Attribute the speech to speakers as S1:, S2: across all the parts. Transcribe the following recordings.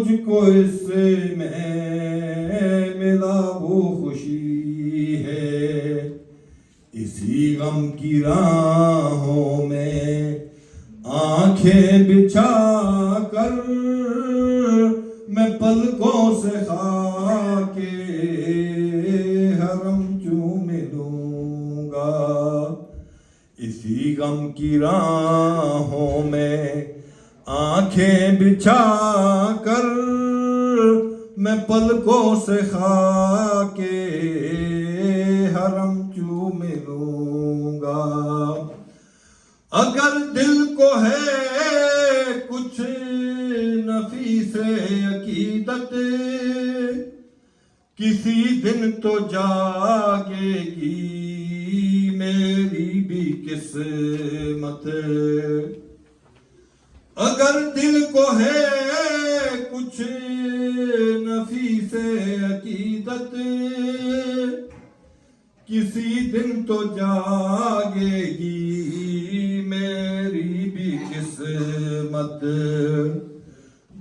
S1: مجھ کو اس میں ملا وہ خوشی ہے، اسی غم کی راہوں میں آنکھیں بچھا کر میں پلکوں سے خاک حرم چوم لوں گا، اسی غم کی راہوں میں آنکھیں بچھا کر میں پلکوں سے خاک حرم چوم لوں گا۔ اگر دل کو ہے کچھ نفیس عقیدت، کسی دن تو جاگے گی میری بھی قسمت۔ اگر دل کو ہے کچھ نفیس عقیدت، کسی دن تو جاگے گی میری بھی قسمت۔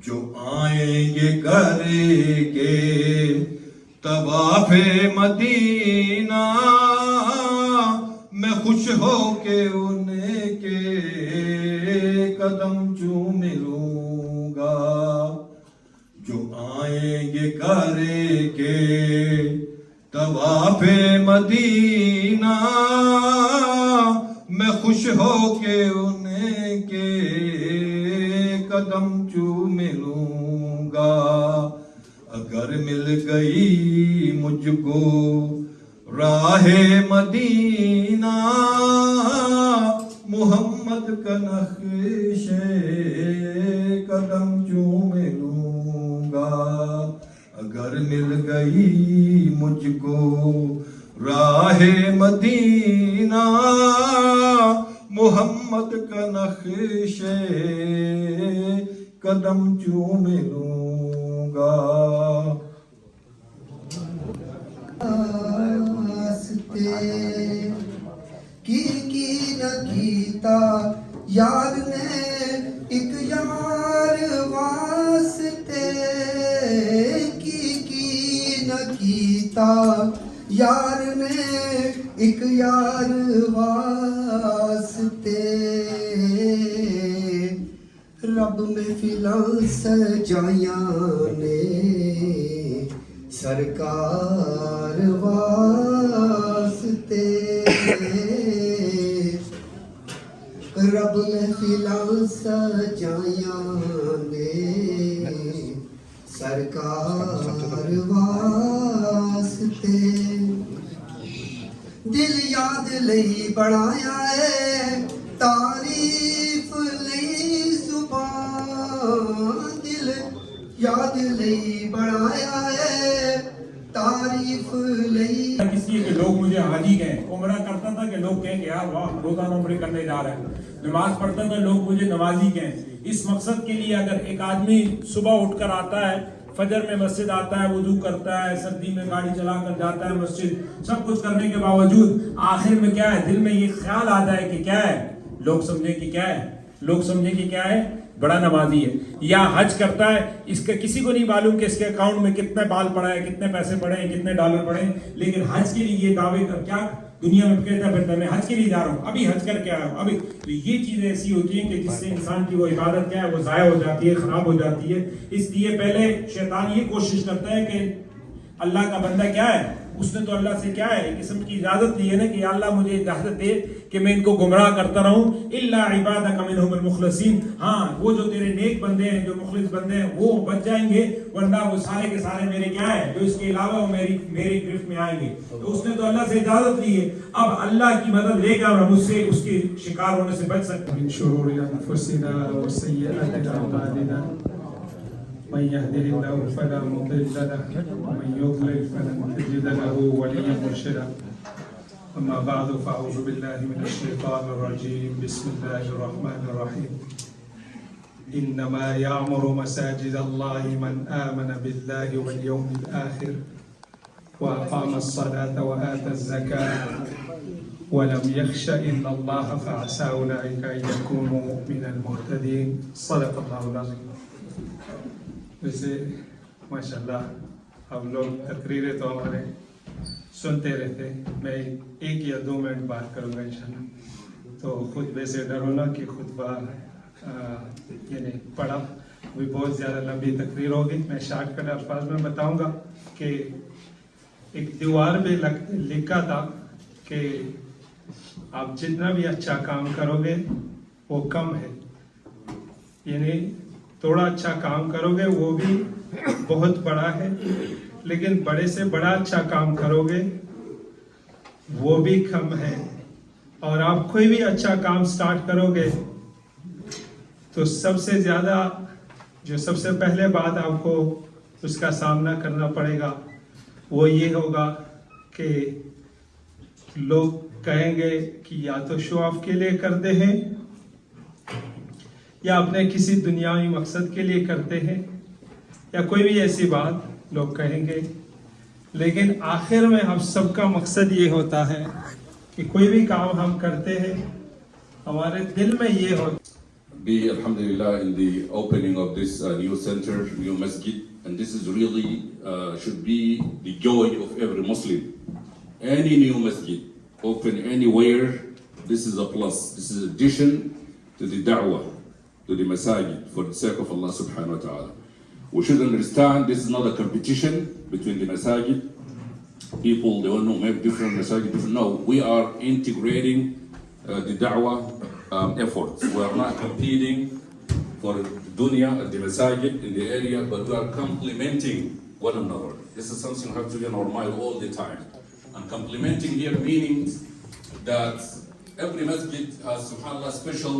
S1: جو آئیں گے کر کے طواف مدینہ، میں خوش ہو کے ان کے قدم چوم لوں گا۔ جو آئیں گے کر کے طواف مدینہ، میں خوش ہو کے ان کے قدم چوم لوں گا۔ اگر مل گئی مجھ کو راہ مدینہ، محمد کا نقش قدم چوم لوں گا۔ اگر مل گئی مجھ کو راہ مدینہ، محمد کا نقش قدم چوم لوں گا۔
S2: کی نہ کیتا یار نے ایک یار واسطے، کی نہ کیتا یار نے ایک یار واسطے، رب میں فلاں سجایاں نے سرکار واسطے، رب نے فلاں سجایاں نے سرکار واسطے، دل یاد لئی بڑھایا ہے تعریف لئی زبان، دل یاد لئی بڑھایا ہے تعریف لئی۔
S3: کسی کہ لوگ مجھے حاجی کہیں، عمرہ کرتا تھا کہ لوگ کہیں کہ یار واہ روزانہ عمرے کرنے جا رہا ہے، نماز پڑھتا تھا لوگ مجھے نمازی کہیں۔ اس مقصد کے لیے اگر ایک آدمی صبح اٹھ کر آتا ہے، فجر میں مسجد آتا ہے، وضو کرتا ہے، سردی میں گاڑی چلا کر جاتا ہے مسجد، سب کچھ کرنے کے باوجود آخر میں کیا ہے، دل میں یہ خیال آتا ہے کہ کیا ہے، لوگ سمجھیں کہ کیا ہے، لوگ سمجھیں کہ کیا ہے، بڑا نمازی ہے۔ یا حج کرتا ہے، اس کا کسی کو نہیں معلوم کہ اس کے اکاؤنٹ میں کتنے بال پڑے ہیں، کتنے پیسے پڑے ہیں، کتنے ڈالر پڑے ہیں، لیکن حج کے لیے یہ دعوے کر کیا دنیا میں کہتا پھرتا ہے میں حج کے لیے جا رہا ہوں، ابھی حج کر کے آیا ہوں ابھی۔ تو یہ چیزیں ایسی ہوتی ہیں کہ جس سے انسان کی وہ عبادت کیا ہے، وہ ضائع ہو جاتی ہے، خراب ہو جاتی ہے۔ اس لیے پہلے شیطان یہ کوشش کرتا ہے کہ اللہ کا بندہ کیا ہے، اس نے تو اللہ سے کیا ہے ایک قسم کی اجازت لی ہے نا کہ یا اللہ مجھے اجازت دے کہ میں ان کو گمراہ کرتا رہوں، الا عبادک منہم المخلصین، ہاں وہ جو تیرے نیک بندے ہیں، جو مخلص بندے ہیں وہ بچ جائیں گے، ورنہ وہ سارے کے سارے میرے کیا ہے، جو اس کے علاوہ وہ میری گرفت میں آئیں گے۔ تو اس نے تو اللہ سے اجازت لی ہے، اب اللہ کی مدد لے گا اور ہم اس سے اس کے شکار ہونے سے بچ سکتے ہیں۔
S4: من شرور انفسنا وسیئات اعمالنا، من يهده الله فلا مضل له ومن يضلل فلن تجد له وليا مرشدا، اما بعد فاعوذ بالله من الشيطان الرجيم، بسم الله الرحمن الرحيم، انما يعمر مساجد الله من آمن بالله واليوم الآخر واقام الصلاة وآتى الزكاة ولم يخش الا الله فعسى اولئك ان يكونوا من المهتدين، صدق الله العظيم۔ वैसे माशाल्लाह आप लोग तकरीरें तो हमारे सुनते रहते हैं, मैं 1 या 2 मिनट बात करूँगा इंशाल्लाह। तो खुतबे से डरो ना कि खुतबा यानी पढ़ा भी बहुत ज़्यादा लंबी तकरीर होगी। मैं शॉर्टकट अल्फाज में बताऊँगा कि एक दीवार पे लिखा था कि आप जितना भी अच्छा काम करोगे वो कम है, यानी थोड़ा अच्छा काम करोगे वो भी बहुत बड़ा है, लेकिन बड़े से बड़ा अच्छा काम करोगे वो भी कम है। और आप कोई भी अच्छा काम स्टार्ट करोगे तो सबसे ज़्यादा जो सबसे पहले बात आपको उसका सामना करना पड़ेगा वो ये होगा कि लोग कहेंगे कि या तो शो ऑफ के लिए करते हैं या अपने किसी दुनियावी मकसद के लिए करते हैं या कोई भी ऐसी बात लोग कहेंगे, लेकिन आखिर में हम सबका मकसद ये होता है कि कोई भी काम हम करते हैं हमारे दिल में ये हो।
S5: Be alhamdulillah in the opening of this new center, new masjid, and this is really should be the joy of every Muslim. Any new masjid open anywhere, this is a plus. This is addition to the da'wah, to the masajid, for the sake of Allah subhanahu wa ta'ala. We should understand this is not a competition between the masajid. People, they want to make different masajid, different. No, we are integrating the da'wah efforts. We are not competing for dunya at the masajid in the area, but we are complementing one another. This is something we have to be in our mind all the time. And complementing here means that every masjid has, subhanAllah, special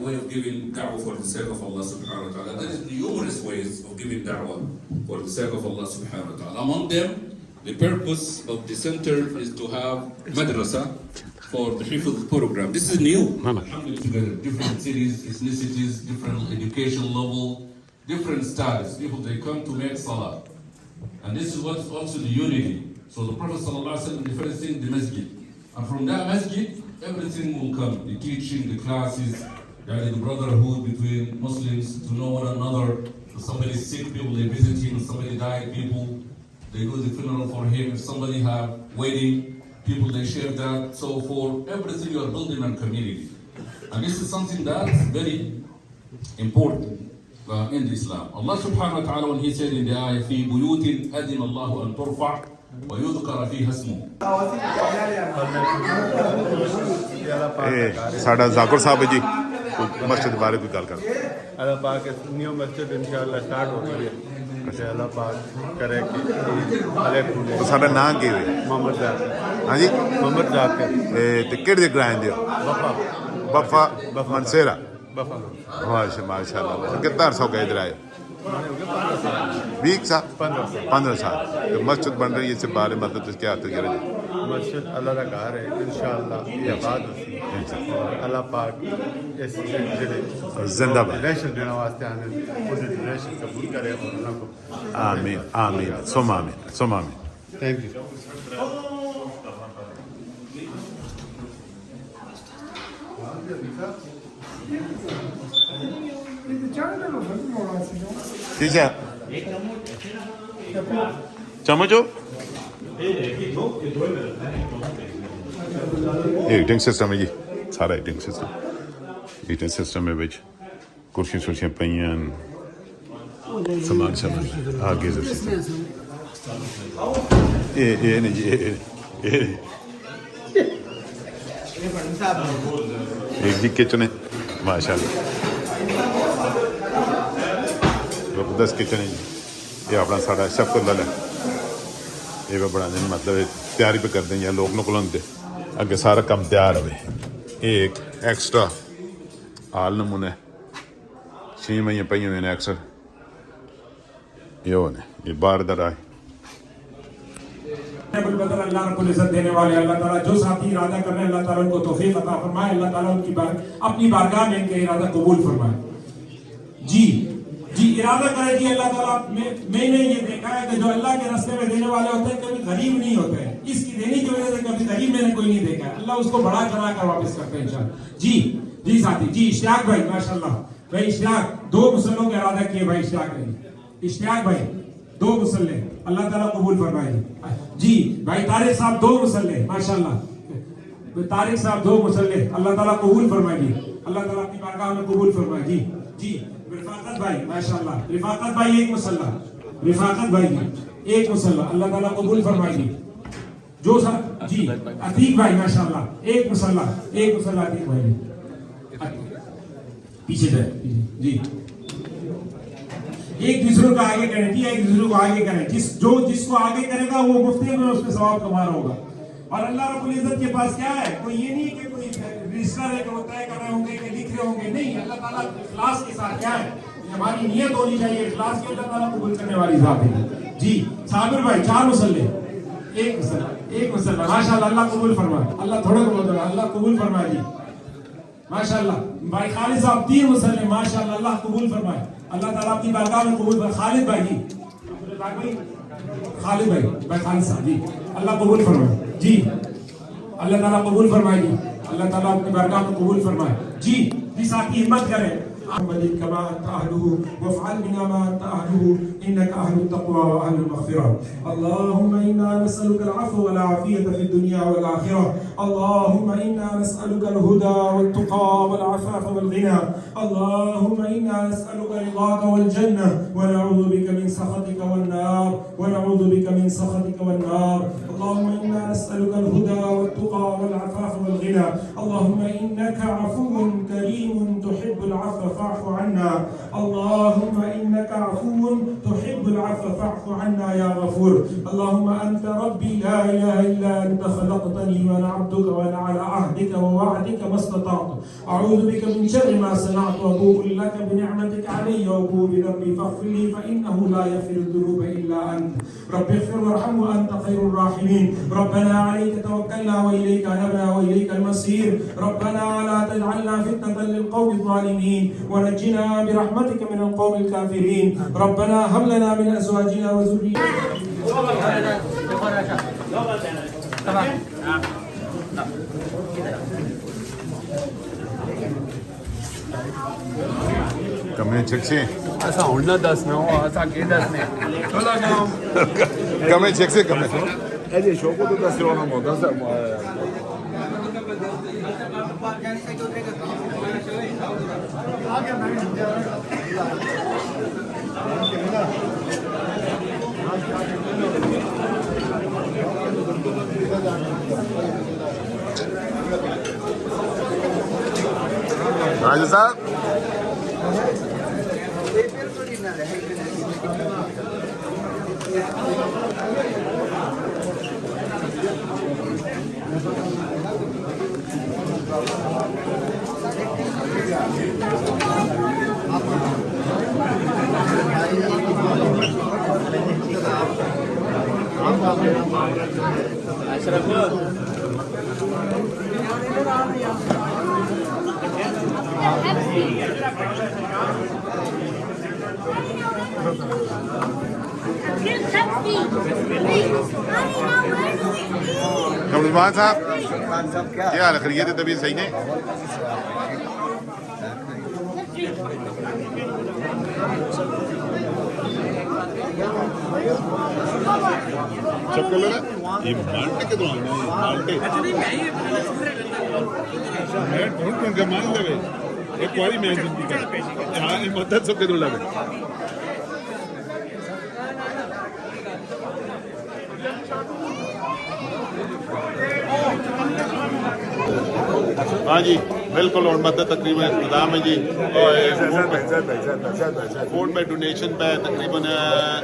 S5: way of giving da'wah for the sake of Allah subhanahu wa ta'ala. There is numerous ways of giving da'wah for the sake of Allah subhanahu wa ta'ala. Among them, the purpose of the center is to have madrasa for the Hifz program. This is new. Alhamdulillah, different cities, ethnicities, different education level, different status. People, they come to make salah. And this is what's also the unity. So the Prophet sallallahu alaihi wasallam, the first thing, the masjid. And from that masjid, everything will come. The teaching, the classes, the brotherhood between Muslims to know one another. If somebody is sick, people, they visit him. If somebody died, people, they do the funeral for him. If somebody have wedding, people, they share that. So for everything, you are building a community. And this is something that's very important in Islam. Allah subhanahu wa ta'ala, when he said in the ayah, في بيوت أذن الله أن ترفع ويذكر فيها اسمه.
S6: साडा जाकुर साहब जी मस्जिद बारे कोई गल कर।
S7: अल्लाह पाक न्यू मस्जिद इंशाअल्लाह स्टार्ट हो गई है। अल्लाह पाक करे कि अले खुले।
S6: तो साडा नाम की है?
S7: मोहम्मद जाकिर।
S6: हाँ जी
S7: मोहम्मद जाकिर।
S6: ते केड़े ग्रां दे हो?
S7: बफा
S6: मनसेरा।
S7: बफा
S6: माशाल्लाह। कितना अरसा हो गया इधर आए? 20 साल 15 साल। तो मस्जिद बन रही है, इससे बारे मतलब तो क्या तजर्बा है?
S7: मस्जिद अल्लाह का घर है, इंशाअल्लाह ये बात होती है। अल्लाह पाक इस
S6: जिंदाबाद
S7: जनरेशन देने वास्ते आने पूरी जनरेशन कबूल करे और उनको
S6: आमीन आमीन सुम आमीन सुम आमीन।
S7: Thank you.
S6: ठीक है चम्मच हो हीटिंग सिस्टम है जी, सारा हीटिंग सिस्टम है बिच कुर्सियां शुर्सियां पईयां समान सामान आगे ये नहीं जी एक जी किचन है माशाल्लाह जबरदस्त किचन है जी। ये अपना साढ़ा शफकत लल है, ये भी बना दें मतलब तैयारी पे कर दें या लोग निकल आते अगे सारा काम तैयार हो। एक एक्स्ट्रा आल नमूने 6 महीने पे हुए हैं अक्सर ये होने ये बार दर आए।
S3: अल्लाह रब्बुल इज्जत देने वाले अल्लाह ताला जो साथी इरादा कर रहे हैं अल्लाह ताला उनको तौफीक अता फरमाए, अल्लाह ताला उनकी अपनी बारगाह में इनके इरादा कबूल फरमाए। जी इरादा करे जी अल्लाह ताला। मैंने ये देखा है कि जो अल्लाह के रास्ते में देने वाले होते हैं कभी गरीब नहीं होते हैं। इसकी देने की वजह से कभी गरीब मैंने कोई नहीं देखा है। अल्लाह उसको बढ़ा चढ़ा कर वापस करते हैं इंशाअल्लाह। जी साथी जी इश्तियाक भाई माशाल्लाह भाई इश्तियाक 2 मुसल्लों का इरादा किए भाई इश्तियाक ने इश्तियाक भाई 2 मुसल्ले, अल्लाह ताला कबूल फरमाए जी। भाई तारिक साहब 2 मुसल्ले, माशाल्लाह। तारिक साहब 2 मुसल्ले, अल्लाह ताला कबूल फरमाए जी, अल्लाह ताला अपनी बारगाह में कबूल फरमाए जी। जी रिफाकत भाई माशाल्लाह, रिफाकत भाई 1 मुसल्ला, रिफाकत भाई जी 1 मुसल्ला, अल्लाह ताला कबूल फरमाए जी। जो सर जी अतीक भाई माशाल्लाह 1 मुसल्ला, 1 मुसल्ला अतीक भाई जी। पीछे जाए जी। एक दूसरे को आगे करें जी, एक दूसरे को आगे करें। जिसको आगे करेगा वो मुफ्ती में उसमें सवाब कमा रहा होगा। और अल्लाह रब्बुल इज्जत के पास क्या है, कोई ये नहीं कि कोई रजिस्टर है कि वो तय कर रहे होंगे कि लिख रहे होंगे, नहीं। अल्लाह ताला इखलास के साथ क्या है, हमारी नियत होनी चाहिए इखलास की, अल्लाह ताला कबूल करने वाली बात है जी। साबिर भाई 4 मुसल्ले, 1 मुसल्ला, 1 मुसल्ला माशाल्लाह, अल्लाह कबूल फरमाए, अल्लाह थोड़े को बोल अल्लाह कबूल फरमाए जी माशाल्लाह। भाई खालिद साहब 3 मुसल्ले माशाल्लाह, अल्लाह कबूल फरमाए, अल्लाह ताला अपनी बारगाह में कबूल फरमाए। खालिद भाई जी, खालिद भाई खालिद साहब जी, अल्लाह कबूल फरमाए जी, अल्लाह ताला कबूल फरमाए जी, अल्लाह ताला अपनी बारगाह में कबूल फरमाए जी। साथी हिम्मत करें। كما أنت أهله وافعل بنا ما أنت أهله إنك أهل التقوى وأهل المغفرة. اللهم إنا نسألك العفو والعافية في الدنيا والآخرة. اللهم إنا نسألك الهدى والتقى والعفاف والغنى. اللهم إنا نسألك رضاك والجنة ونعوذ بك من سخطك والنار، ونعوذ بك من سخطك والنار. اللهم إنا نسألك الهدى والتقى والعفاف والغنى. اللهم إنك عفو كريم تحب العفو فاعف عنا. اللهم إنك عفو تحب العفو فاعف عنا يا غفور. اللهم أنت ربي لا إله إلا أنت خلقتني وأنا عبدك وأنا على عهدك ووعدك ما استطعت. أعوذ بك من شر ما صنعت وأبوء لك بنعمتك علي وأبوء بذنبي فاغفر لي فإنه لا يغفر الذنوب إلا أنت. رب اغفر وارحم وأنت خير الراحمين. ربنا عليك توكلنا وإليك أنبنا وإليك المصير. ربنا لا تجعلنا فتنة للقوم الظالمين ونجنا برحمتك من القوم الكافرين. ربنا هب لنا من أزواجنا وذرياتنا.
S6: Kami cheksi.
S7: Asa unna 10 ne o, asa ke 10 ne. Tola naam.
S6: Kami cheksi kami.
S7: Ede shoko to 10 ona mo 10.
S6: Raju साहब कमरुद्दीन साहब क्या हाल है, खैरियत है, तबीयत सही है? चक्कर लगा ये माल्टे के दौरान माल्टे मैं ढूंढ के मान ले एक बारी मैं जिंदगी का यहाँ मदद सबके दो लगे। हाँ जी बिल्कुल, और मदद तकरीबन इख्तिताम है जी। फूड में डोनेशन पे तकरीबन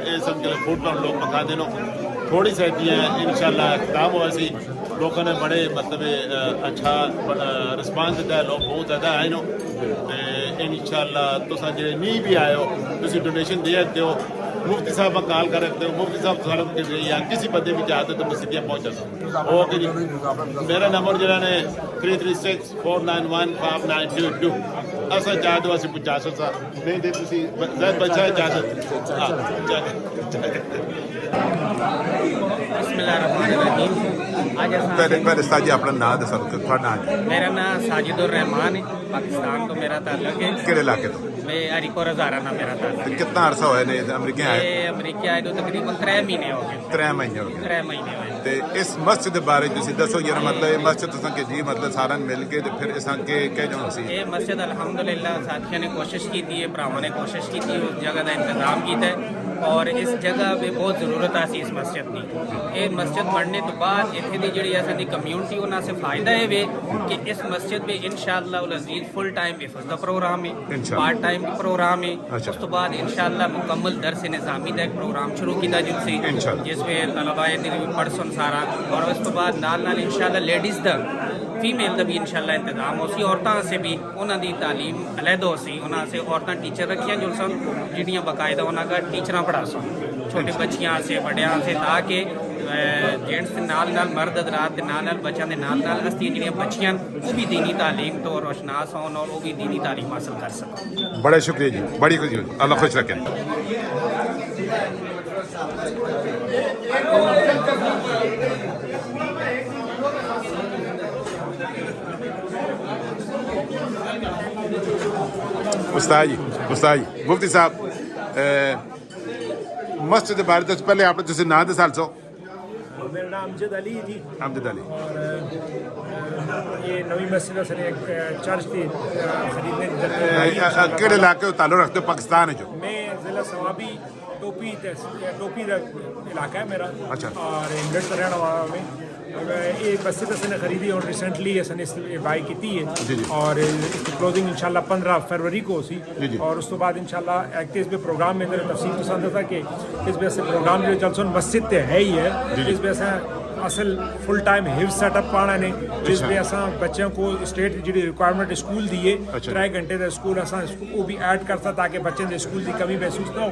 S6: ये सब के लिए फूड का लोग मका देनो थोड़ी सी है इंशाल्लाह इख्तिताम हुआ सी। लोगों ने बड़े मतलब अच्छा रिस्पांस दिता है, लोग बहुत ज़्यादा आए नो इंशाल्लाह। तो जो नहीं भी आए हो तुम डोनेशन दे सकते हो, मुफ्ती साहब का कॉल कर सकते हो, मुफ्ती साहब साल या किसी बंदे भी चाहते तो मसीदियाँ पहुँचा सकते। ओके जी, मेरा नंबर जो है 3364915922 असा चाहते हो असं पहुँचा सकता नहीं दे तुसी बच्चा चाह सकते।
S8: बिस्मिल्लाहिर्रहमानिर्रहीम।
S6: पहले साजी अपना नाम दस,
S8: मेरा नाम साजिदुर रहमान है। पाकिस्तान तो मेरा ताल्लुक है।
S6: ਕਿਹੜੇ ਇਲਾਕੇ ਤੋਂ
S8: मैं हरिपुर हज़ारा ना मेरा ताल्लुक
S6: ਤੇ
S8: है।
S6: ਕਿੰਨਾ ਅਰਸਾ ਹੋਇਆ ਨੇ ਅਮਰੀਕਾ ਆਏ
S8: ये अमरीका आए तो तकरीबन 3 महीने हो गए।
S6: 3 ਮਹੀਨੇ ਹੋ ਗਏ
S8: 3 महीने हुए।
S6: ਤੇ ਇਸ ਮਸਜਿਦ ਦੇ ਬਾਰੇ ਤੁਸੀਂ ਦੱਸੋ ਯਾਰ ਮਤਲਬ ਇਹ ਮਸਜਿਦ ਤੁਸੀਂ ਕਿ ਜੀ ਮਤਲਬ ਸਾਰਿਆਂ ਨੂੰ ਮਿਲ ਕੇ ਤੇ ਫਿਰ ਇਸਾਂ ਕੇ ਕਹਿ ਜਾਣਾ ਸੀ
S8: ये मस्जिद अल्हम्दुलिल्लाह साथियों ने कोशिश की थी, भरावां ने कोशिश की थी, उस जगह का इंतजाम किया है और इस जगह पे बहुत ज़रूरत आसी इस मस्जिद की। ये मस्जिद बनने तो बाद इत्थे दी जिहड़ी असां दी कम्यूनिटी उन्हां से फ़ायदा है वे कि इस मस्जिद में इंशाअल्लाह उल अज़ीज़ फुल टाइम हिफ्ज़ दा प्रोग्राम है,
S6: इंशाअल्लाह।
S8: पार्ट टाइम प्रोग्राम है।
S6: अच्छा।
S8: उस तो बाद इंशाअल्लाह मुकम्मल दर्स निज़ामी दा एक प्रोग्राम शुरू किया जिनसे
S6: इंशाअल्लाह।
S8: जिसमें तलबाए दी पढ़सन सारा और उस तो बाद नाल इंशाअल्लाह लेडीज़ दा फीमेल का भी इंशाल्लाह इंतजाम हो सी। औरतों से भी उन्होंने दी तालीम अलहद हो सी। उन्होंने से औरतें टीचर रखियाँ जो सन जिहड़ियां बाकायदा उन्होंने टीचर पढ़ा सन छोटे बच्चियां से बड़ियां से ताकि जेंट्स के नाल मर्द हज़रात के नाल बच्चों के नाल अस जिहड़ियां बच्चियां वो भी दीनी तालीम तो रोशनास होन और वो भी दीनी तालीम हासिल कर सकन।
S6: बड़ा शुक्रिया जी, बड़ी खुशी हुई, अल्लाह खुश रखे। उस्ताद जी मुफ्ती साहब मस्जिद के बारे तो पहले आप तुझे नाम दस सो
S9: मेरा नाम अमजद अली जी
S6: अमजद अली
S9: और ये नवी मस्जिद असल एक चर्च थी खरीदने की जरूरत
S6: केड़े इलाके को ताल्लुक रखते हो पाकिस्तान है जो
S9: मैं ज़िला सवाबी टोपी का इलाका है मेरा।
S6: अच्छा।
S9: और इंग्लैंड का रहने वाला में ये मस्जिद असने खरीदी और रिसेंटली असने बाई की थी
S6: जी।
S9: है और इसकी क्लोजिंग इंशाल्लाह 15 फरवरी को सी
S6: जी।
S9: और उस तो बाद इंशाल्लाह एक इस प्रोग्राम में मेरे तफसील पसंद था कि इस वजह से प्रोग्राम जो जलसन मस्जिद ते है ही है इस वजह से असल फुल टाइम हिफ्ज सेटअप पाना ने जिस पे असा बच्चों को स्टेट जी रिक्वायरमेंट स्कूल दिए 3 घंटे का स्कूल असा वो भी ऐड करता ताकि बच्चे के स्कूल की कमी महसूस ना हो।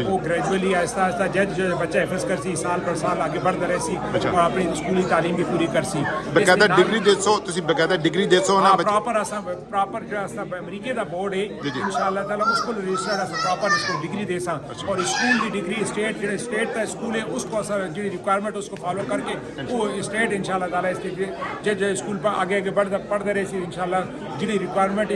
S9: वो ग्रेजुअली आहिस्ता आहिस्ता जज जो बच्चा हिफ्ज कर सी साल पर साल आगे बढ़ता रहे सी और अपनी स्कूली तालीम भी पूरी कर सी।
S6: बकायदा डिग्री देसो तुसी बकायदा डिग्री देसो ना
S9: प्रॉपर असा प्रॉपर जो असा अमेरिका का बोर्ड है इंशाल्लाह ताला उसको रजिस्टर्ड असा प्रॉपर इसको डिग्री देसा और स्कूल की डिग्री स्टेट का स्कूल है उसको असा जी रिक्वायरमेंट उसको फॉलो करके वो स्टेट इंशाल्लाह ताला इसके जज स्कूल पर आगे पढ़ते रहे सी इंशाल्लाह जी रिक्वायरमेंट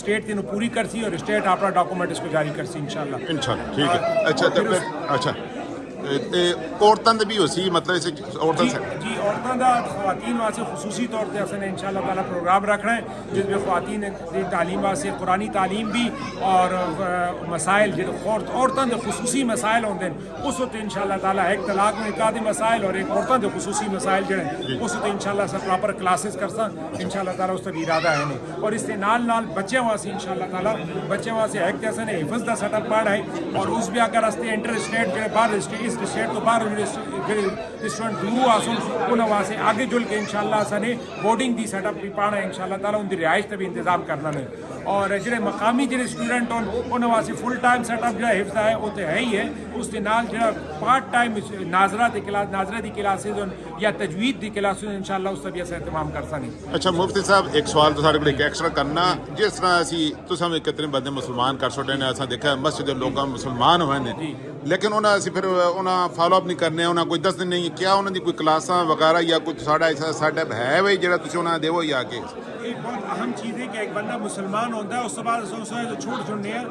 S9: स्टेट की पूरी कर सी और स्टेट अपना डॉक्यूमेंट इसको जारी कर सी इंशाल्लाह।
S6: ठीक है। अच्छा तो फिर अच्छा औरतों भी हो सी मतलब इसे औरतों से
S9: जी औरतों का ख़वातीन वास्ते खुसूसी तौर पर असने इंशाल्लाह ताला प्रोग्राम रखना है जिसमें ख़वातीन की तालीम वास्ते कुरानी तालीम भी और मसाइल जो औरतों के खुसूसी मसाइल होंगे उस वक्त इंशाल्लाह ताला एक तलाक में इकादी मसाइल और एक औरतों के खुसूसी मसाइल जो उस वक्त इंशाल्लाह से प्रॉपर क्लासेस कर इंशाल्लाह ताला उस तक इरादा है नहीं और इसके नाल बच्चे वास्ते इंशाल्लाह ताला बच्चे वास्ते एक जैसे ने हिफ्ज का सेटअप पढ़ा है और उस भी अगर असते इंटर स्टेट जो बाहर इस स्टेट तो बाहर स्टूडेंट दूर आसन उन्होंने वास्ते आगे जुल के इंशाल्लाह सने बोर्डिंग की सेटअप भी पाना है इंशाल्लाह ताला उनकी रिहाइश का भी इंतजाम करना है और जो मकामी जो स्टूडेंट हों उन्होंने वास्ते फुल टाइम सेटअप जो हिफ्ज है वो तो है ही है उसके नाल जो पार्ट टाइम नाजरा की क्लासेज या तजवीद की क्लासेज इंशाल्लाह उसका भी अस एहतमाम कर सकें।
S6: अच्छा मुफ्ती साहब एक सवाल तो सारे को एक्स्ट्रा करना जिस तरह असी तुसां में कितने बंदे मुसलमान कर छोटे ने असा देखा मस्जिद लोग मुसलमान हुए ने लेकिन उन्हें असी फिर उन्हें फॉलो अप नहीं करने उन्हें कोई दसते नहीं क्या उन्होंने कोई क्लासा वगैरह या कुछ साड़ा ऐसा सेटअप है भाई जो तुम उन्हें देवो या के
S9: एक बहुत अहम चीज़ है कि एक बंदा मुसलमान होता है उसके बाद जो छूट छुड़ने है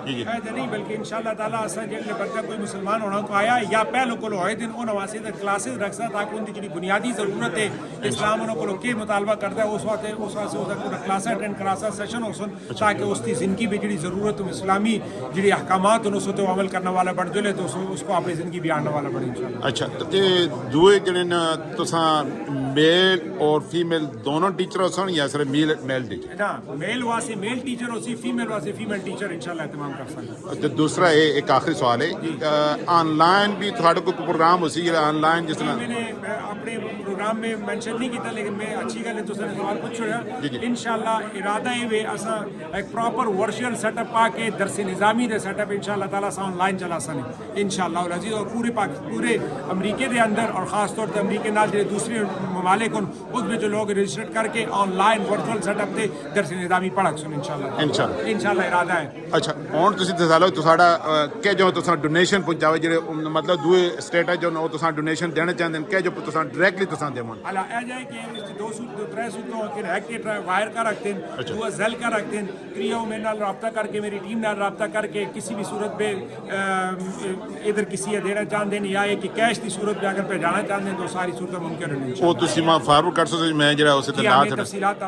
S9: नहीं बल्कि इंशाल्लाह ताला असा जो बंदा कोई मुसलमान होना को आया या पहले को होए दिन उन्होंने वास्ते क्लासेस रख सा ताकि उनकी जी बुनियादी ज़रूरत है इस्लाम उन्होंने के मुतालबा करता है उस वास्ते उसका क्लास अटेंड करा सा सेशन हो सन ताकि उसकी ज़िंदगी में जी ज़रूरत इस्लामी जी अहकामात उस अमल करने वाला बढ़ जुले तो उसको अपनी ज़िंदगी भी आने वाला बढ़े इंशाल्लाह।
S6: अच्छा तो ये दुए जने तुसा मेल और फीमेल दोनों टीचर हो सन या सिर्फ मेल टीचर
S9: ना मेल वास्ते मेल टीचर हो सी फीमेल वास्ते फीमेल टीचर इंशाल्लाह एहतमाम कर सकते।
S6: तो दूसरा ये एक आखिरी सवाल है ऑनलाइन भी थोड़ा कोई प्रोग्राम हो सी ऑनलाइन जिस तरह
S9: मैंने अपने प्रोग्राम में मेंशन नहीं किया लेकिन मैं अच्छी गल है तो सवाल पूछ रहा इंशाल्लाह इरादा है वे असा एक प्रॉपर वर्चुअल सेटअप पाके दरस निज़ामी दे सेटअप इंशाल्लाह ताला सा ऑनलाइन चला सने इंशाल्लाह अजीज और पूरे अमरीके के अंदर और ख़ास तौर पर अमरीके नाल जो दूसरे ममालिक उसमें जो लोग रजिस्टर करके ऑनलाइन वर्चुअल सेटअप से दरस निज़ामी पढ़ा सुन इंशाल्लाह इरादा है।
S6: अच्छा हुण तुसीं दस्सा लो तुसाड़ा के जो तुसां डोनेशन पहुंचावे जेह्ड़े मतलब दूए स्टेट जो तुसां डोनेशन देना चाहते हैं के जो तुसां डायरेक्ट ڈائریکٹلی تساں دیمون
S9: حالا اے جائے کہ دو سو دو ترے سو تو کہ ہیک کے وائر کا رکھتے ہیں
S6: اچھا۔
S9: دو زیل کا رکھتے ہیں کریو میرے نال رابطہ کر کے میری ٹیم نال رابطہ کر کے کسی بھی صورت پہ ادھر کسی ہے دینا چاہتے ہیں یا کہ کیش کی صورت پہ اگر بھیجانا چاہتے ہیں تو ساری صورت ممکن ہے
S6: وہ تسی ماں فارورڈ کر سکتے میں جڑا اسے تے نہ تھا
S9: تفصیلات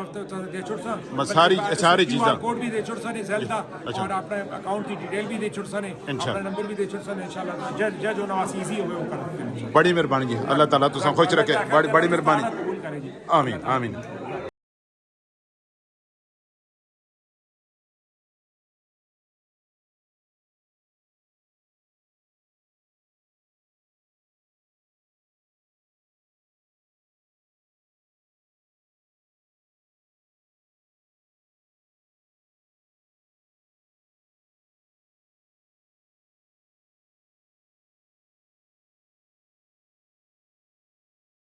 S9: دے چھوڑ سا
S6: بس ساری چیزاں
S9: کوڈ بھی دے چھوڑ سا نے زیل دا اور اپنے اکاؤنٹ کی ڈیٹیل بھی دے چھوڑ سا نے اپنا نمبر بھی دے چھوڑ سا نے انشاءاللہ جج جو نواز ایزی ہوئے وہ کر دیں
S6: بڑی مہربانی جی اللہ تعالیٰ تساں خوش رکھے بڑی مہربانی
S9: قبول کرے جی
S6: آمین آمین